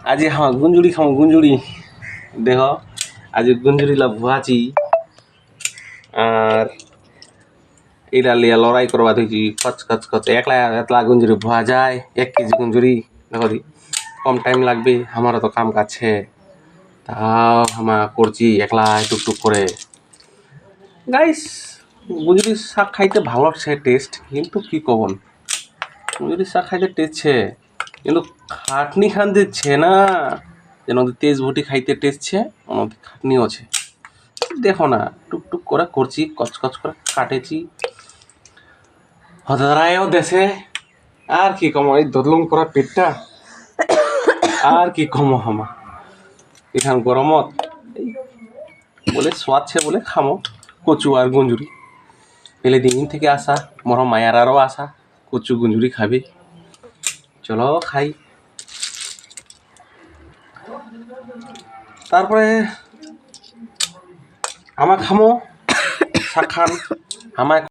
আজি গুঞ্জুরি খামো গুঞ্জুরি দেখ আজি গুঞ্জুরি লা ভুয়াছি আর এটা লিয়া লড়াই করবা দেখছি কচ কচ কচ একলা এতলা গুঞ্জুরি ভুয়া যায় 1 কেজি গুঞ্জুরি দেখো দি কম টাইম লাগবে আমারও তো কাম কাছে তাও আমা করছি একলা টুকটুক করে গাইস গুঞ্জুরির শাক খাইতে ভালো সে টেস্ট কিন্তু কি কবন গুঞ্জুরির শাক খাইতে টেস্ট ছে কিন্তু খাটনি খান দিচ্ছে না যেন তেজ ভুটি খাইতে টেস্ট ছে ওনাদের খাটনিও আছে দেখো না টুকটুক করে করছি কচকচ করে কাটেছি হদারায়ও দেশে আর কি কম এই দদলং করা পেটটা আর কি কম হামা এখান গরমত বলে সোয়াচ্ছে বলে খামো কচু আর গুঞ্জুরি পেলে দিন থেকে আসা মর মায়ারারও আসা কচু গুঞ্জুরি খাবে চলো খাই তারপরে আমার খামো শাক খান আমায়